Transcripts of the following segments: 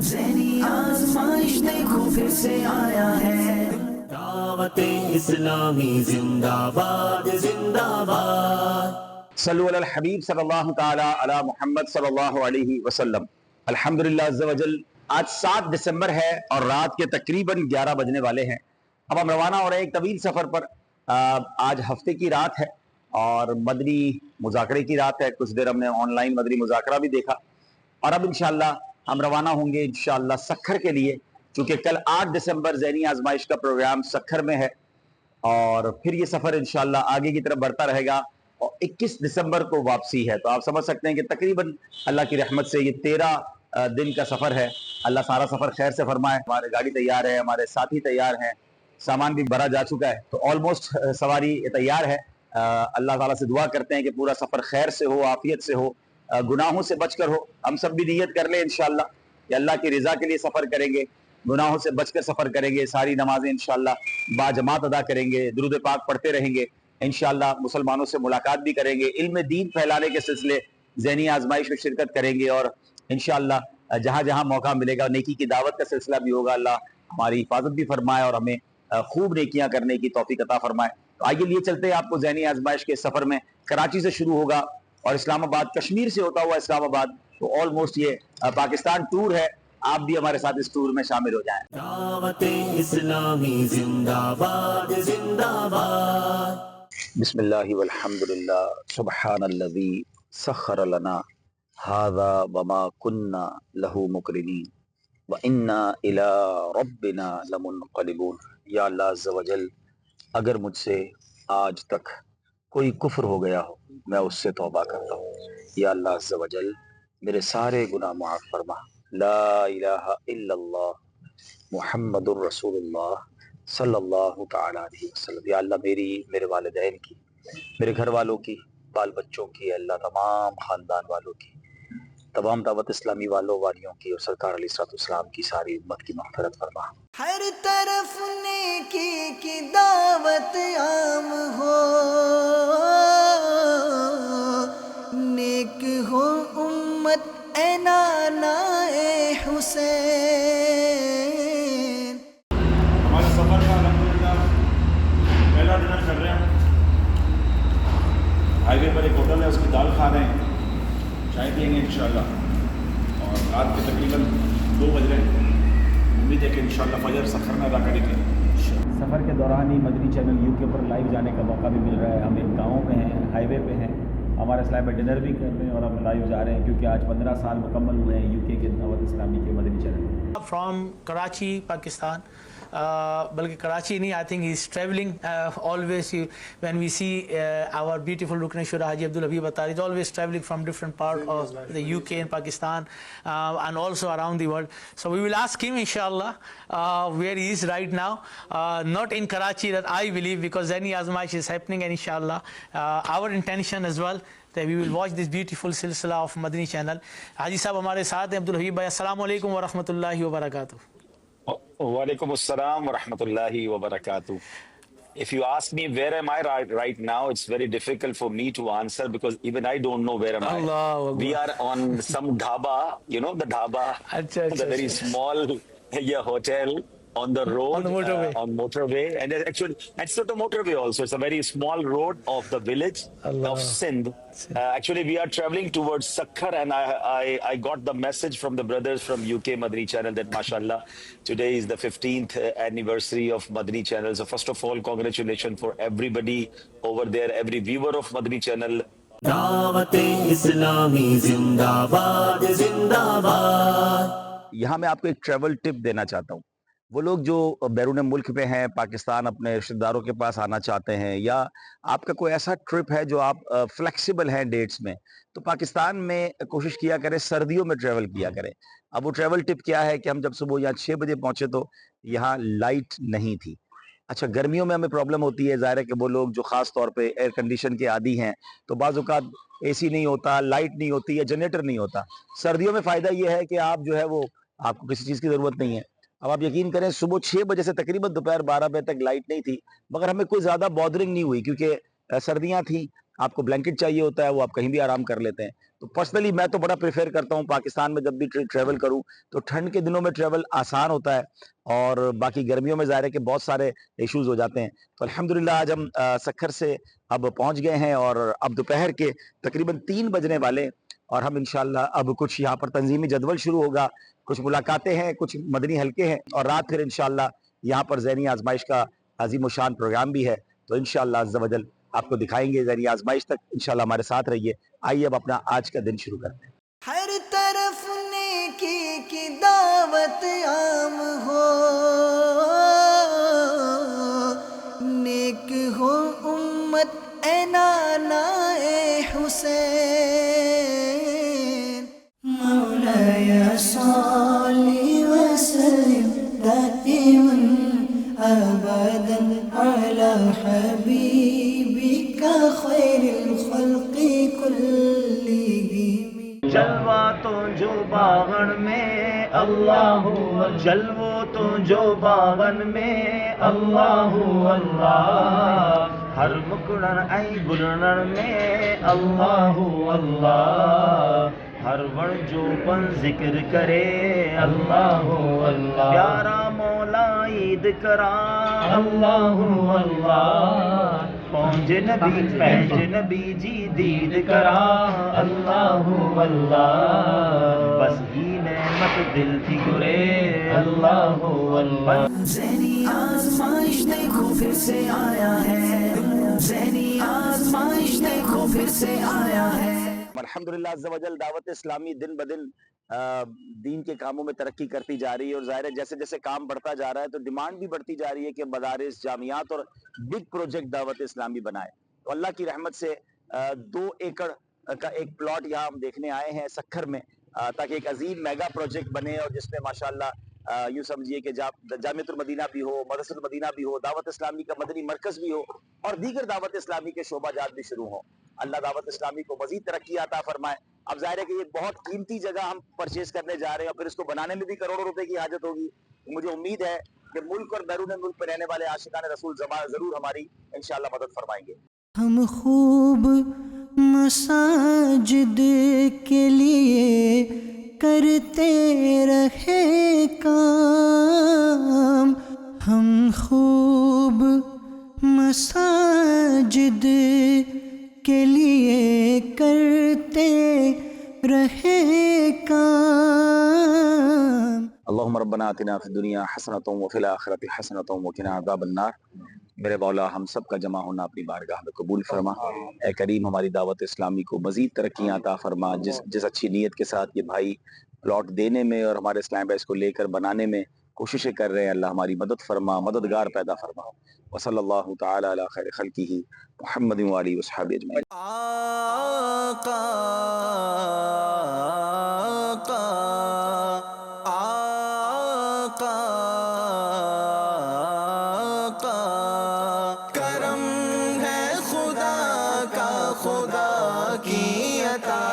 ذہنی آزمائش دیکھو پھر سے آیا ہے، دعوت اسلامی زندہ باد زندہ باد۔ صلو علی الحبیب صلی اللہ تعالی علی محمد صلی اللہ علیہ وسلم۔ الحمدللہ عز و جل، آج 7 دسمبر ہے اور رات کے تقریباً 11 بجنے والے ہیں۔ اب ہم روانہ ہو رہے ہیں ایک طویل سفر پر۔ آج ہفتے کی رات ہے اور مدنی مذاکرے کی رات ہے۔ کچھ دیر ہم نے آن لائن مدنی مذاکرہ بھی دیکھا اور اب انشاءاللہ ہم روانہ ہوں گے انشاءاللہ سکھر کے لیے، چونکہ کل 8 دسمبر ذہنی آزمائش کا پروگرام سکھر میں ہے اور پھر یہ سفر انشاءاللہ آگے کی طرف بڑھتا رہے گا اور 21 دسمبر کو واپسی ہے۔ تو آپ سمجھ سکتے ہیں کہ تقریباً اللہ کی رحمت سے یہ 13 دن کا سفر ہے۔ اللہ سارا سفر خیر سے فرمائے۔ ہمارے گاڑی تیار ہے، ہمارے ساتھی تیار ہیں، سامان بھی بھرا جا چکا ہے، تو آلموسٹ سواری تیار ہے۔ اللہ تعالیٰ سے دعا کرتے ہیں کہ پورا سفر خیر سے ہو، عافیت سے ہو، گناہوں سے بچ کر ہو۔ ہم سب بھی نیت کر لیں انشاءاللہ کہ اللہ کی رضا کے لیے سفر کریں گے، گناہوں سے بچ کر سفر کریں گے، ساری نمازیں انشاءاللہ با جماعت ادا کریں گے، درود پاک پڑھتے رہیں گے، انشاءاللہ مسلمانوں سے ملاقات بھی کریں گے، علم دین پھیلانے کے سلسلے ذہنی آزمائش میں شرکت کریں گے اور انشاءاللہ جہاں جہاں موقع ملے گا نیکی کی دعوت کا سلسلہ بھی ہوگا۔ اللہ ہماری حفاظت بھی فرمائے اور ہمیں خوب نیکیاں کرنے کی توفیق عطا فرمائے۔ تو آئیے لیے چلتے ہیں آپ کو ذہنی آزمائش کے سفر میں۔ کراچی سے شروع ہوگا اور اسلام آباد، کشمیر سے ہوتا ہوا اسلام آباد، تو آلموسٹ یہ پاکستان ٹور ہے۔ آپ بھی ہمارے ساتھ اس ٹور میں شامل ہو جائیں۔ دعوت اسلامی زندہ باد زندہ باد۔ بسم اللہ والحمدللہ، سبحان الذی سخر لنا ھذا وما کنا لہ مقرنین وانا الی ربنا لمنقلبون۔ یا اللہ عز و جل، اگر مجھ سے آج تک کوئی کفر ہو گیا ہو میں اس سے توبہ کرتا ہوں۔ یا اللہ عز و جل میرے سارے گناہ معاف فرما۔ لا الہ الا اللہ محمد الرسول اللہ صلی اللہ تعالی علیہ وسلم۔ یا اللہ میری، میرے والدین کی، میرے گھر والوں کی، بال بچوں کی، اللہ تمام خاندان والوں کی، تمام دعوت اسلامی والوں والیوں کی اور سرکار علیہ السلام کی ساری امت کی مغفرت فرما۔ ہر طرف نیکی کی دعوت عام ہو، نیک ہو امت اے نانا اے حسین۔ ہمارے سفر کا الحمدللہ پہلا ڈنر کر رہے ہیں۔ ہائی وے پر ایک ہوٹل ہے، اس کی دال کھا رہے ہیں، چائے پئیں گے انشاءاللہ، اور رات کے تقریباً 2 بج رہے ہیں۔ امید ہے کہ انشاءاللہ فجر سکھر میں ادا کریں گے۔ سفر کے دوران ہی مدنی چینل یو کے پر لائیو جانے کا موقع بھی مل رہا ہے۔ ہم ایک گاؤں میں ہیں، ہائی وے پہ ہیں، ہمارے اسلام میں ڈنر بھی کر رہے ہیں اور ہم لائیو جا رہے ہیں کیونکہ آج 15 سال مکمل ہوئے ہیں یو کے دعوت اسلامی کے مدنی channel. From Karachi, Pakistan. Balki Karachi nahi, I think he's traveling always. When we see our beautiful Rukneshwar Haji Abdul Habib Attari, he's always traveling from different part of the UK and Pakistan and also around the world. So we will ask him inshallah where he is right now. Not in Karachi, that I believe, because Zahni Azmaish is happening, and inshallah our intention as well that we will watch this beautiful silsila of Madani channel. Haji Sahab ہمارے ساتھ ہیں، عبد الحبیب بھائی، السلام علیکم ورحمۃ اللہ وبرکاتہ۔ وعلیکم السلام ورحمۃ اللہ وبرکاتہ۔ If you ask me where am I right now, it's very difficult for me to answer because even I don't know where am I. Allahu Akbar. We are on some dhaba, you know the dhaba, Achha, the very small hotel on the road, On the motorway. on motorway, and actually it's not a motorway also, it's a very small road of the village Allah. of Sindh. Actually we are traveling towards Sakhar, and I got the message from the brothers from UK Madani channel that mashallah today is the 15th anniversary of Madani channel. So first of all, congratulations for everybody over there, every viewer of Madani channel. دعوت اسلامی زندہ باد زندہ باد۔ یہاں میں آپ کو ایک ٹریول ٹپ دینا چاہتا ہوں۔ وہ لوگ جو بیرون ملک میں ہیں، پاکستان اپنے رشتہ داروں کے پاس آنا چاہتے ہیں، یا آپ کا کوئی ایسا ٹرپ ہے جو آپ فلیکسیبل ہیں ڈیٹس میں، تو پاکستان میں کوشش کیا کریں سردیوں میں ٹریول کیا کریں۔ اب وہ ٹریول ٹپ کیا ہے کہ ہم جب صبح یہاں 6 بجے پہنچے تو یہاں لائٹ نہیں تھی۔ اچھا، گرمیوں میں ہمیں پرابلم ہوتی ہے، ظاہر ہے کہ وہ لوگ جو خاص طور پہ ایئر کنڈیشن کے عادی ہیں تو بعض اوقات اے سی نہیں ہوتا، لائٹ نہیں ہوتی یا جنریٹر نہیں ہوتا۔ سردیوں میں فائدہ یہ ہے کہ آپ جو ہے وہ آپ کو کسی چیز کی ضرورت نہیں ہے۔ اب آپ یقین کریں صبح 6 بجے سے تقریباً دوپہر 12 بجے تک لائٹ نہیں تھی، مگر ہمیں کوئی زیادہ بادرنگ نہیں ہوئی کیونکہ سردیاں تھیں آپ کو بلینکٹ چاہیے ہوتا ہے وہ آپ کہیں بھی آرام کر لیتے ہیں. تو پرسنلی میں تو بڑا پریفر کرتا ہوں پاکستان میں جب بھی ٹریول کروں تو ٹھنڈ کے دنوں میں ٹریول آسان ہوتا ہے, اور باقی گرمیوں میں ظاہر ہے کہ بہت سارے ایشوز ہو جاتے ہیں. تو الحمدللہ آج ہم سکھر سے اب پہنچ گئے ہیں اور اب دوپہر کے تقریباً 3 بجنے والے, اور ہم انشاءاللہ اب کچھ یہاں پر تنظیمی جدول شروع ہوگا, کچھ ملاقاتیں ہیں, کچھ مدنی حلقے ہیں, اور رات پھر انشاءاللہ یہاں پر ذہنی آزمائش کا عظیم الشان پروگرام بھی ہے. تو انشاءاللہ عز و جل آپ کو دکھائیں گے ذہنی آزمائش تک. انشاءاللہ ہمارے ساتھ رہیے. آئیے اب اپنا آج کا دن شروع کرتے ہیں. ہر طرف نیکی کی دعوت عام ہو, نیک ہو امت اے نانا اے حسین. مولایا صلی وسلم دائما ابدا علی حبیبک خیر الخلق کلہم. جلوہ تو جو باغن میں اللہ جلوہ تو جو باغن میں اللہ اللہ, ہر مکڑن ای گلنن میں اللہ اللہ, ہر وڑ جو پن ذکر کرے اللہ اللہ, پیارا مولا عید کرا اللہ اللہ, پہنچ نبی جی دید کرا اللہ اللہ, بس ہی نعمت دل تھی گرے اللہ اللہ. ذہنی آزمائش دیکھو پھر سے آیا ہے, ذہنی آزمائش دیکھو پھر سے آیا ہے. الحمدللہ عز و جل دعوت اسلامی دن بدن دین کے کاموں میں ترقی کرتی جا رہی ہے, اور ظاہر ہے جیسے جیسے کام بڑھتا جا رہا ہے تو ڈیمانڈ بھی بڑھتی جا رہی ہے کہ مدارس, جامعات اور بگ پروجیکٹ دعوت اسلامی بنائے. تو اللہ کی رحمت سے 2 ایکڑ کا ایک پلاٹ یہاں ہم دیکھنے آئے ہیں سکھر میں, تاکہ ایک عظیم میگا پروجیکٹ بنے, اور جس میں ماشاءاللہ یوں سمجھیے کہ جامعۃ المدینہ بھی ہو, مدرسۃ المدینہ بھی ہو, دعوت اسلامی کا مدنی مرکز بھی ہو, اور دیگر دعوت اسلامی کے شعبہ جات بھی شروع ہوں. اللہ دعوت اسلامی کو مزید ترقی عطا فرمائے. اب ظاہر ہے کہ یہ بہت قیمتی جگہ ہم پرچیز کرنے جا رہے ہیں, اور پھر اس کو بنانے میں بھی کروڑوں روپے کی حاجت ہوگی. مجھے امید ہے کہ ملک اور بیرون ملک میں رہنے والے عاشقان رسول ضرور ہماری انشاءاللہ مدد فرمائیں گے. ہم خوب مساجد کے لیے کرتے رہے کام, ہم خوب مساجد کے لیے کرتے رہے کام. اللہم ربنا آتنا فی الدنیا حسنۃ وفی الآخرۃ حسنۃ وقنا عذاب النار. میرے مولا ہم سب کا جمع ہونا اپنی بارگاہ میں قبول فرما. اے کریم ہماری دعوت اسلامی کو مزید ترقیاں عطا فرما. جس اچھی نیت کے ساتھ یہ بھائی پلاٹ دینے میں اور ہمارے اسلام بیس کو لے کر بنانے میں کوششیں کر رہے ہیں, اللہ ہماری مدد فرما, مددگار پیدا فرما. وصلی اللہ تعالی علی خیر خلقہ محمد و آلہ وصحبہ اجمعین. آقا آقا آقا آقا, کرم ہے خدا کا, خدا کی عطا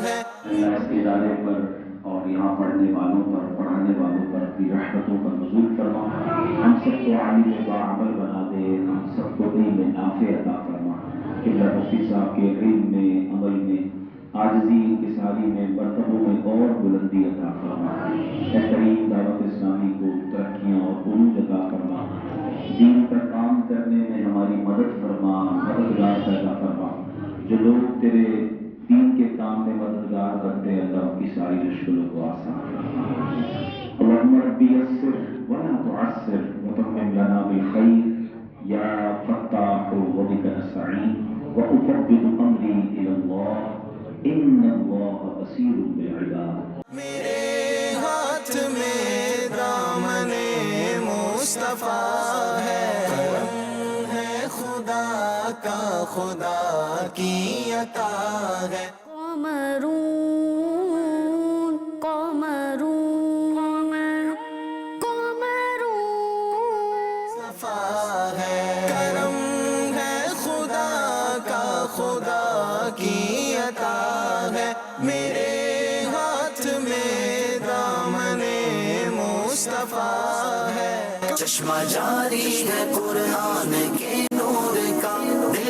ہے. اللہ اس ادارے پر اور یہاں پڑھنے والوں پر, پڑھانے والوں پر اپنی رحمتوں کا نزول فرما. ہم سب کو عالم باعمل بنا دے, ہم سب کو علم نافع عطا فرما. قبلہ مفتی صاحب کے علم میں, عمل میں, عاجزی انکساری میں, مرتبوں میں اور بلندی عطا فرما. اے کریم دعوت اسلامی کو ترقیاں اور عروج عطا فرما. دین پر کام کرنے میں ہماری مدد فرما, مددگار پیدا فرما. جو لوگ تیرے دین کے کام میں مددگار کرتے ہیں اللہ کی ساری مشکلوں کو آسان فرما. اللہم ربی یسر ولا تعسر وتمم لنا بالخیر یا فتاح وبک نستعین وافوض امری الی اللہ ان اللہ بصیر بالعباد. میرے ہاتھ میں دامن مصطفیٰ ہے, کرم ہے خدا کا, خدا کی عطا ہے. قمرون قمرون قمرون صفا ہے, کرم ہے خدا کا, خدا کی عطا ہے. میرے ہاتھ میں دامن مصطفیٰ ہے, چشمہ جاری ہے قرآن کے نور کا, دل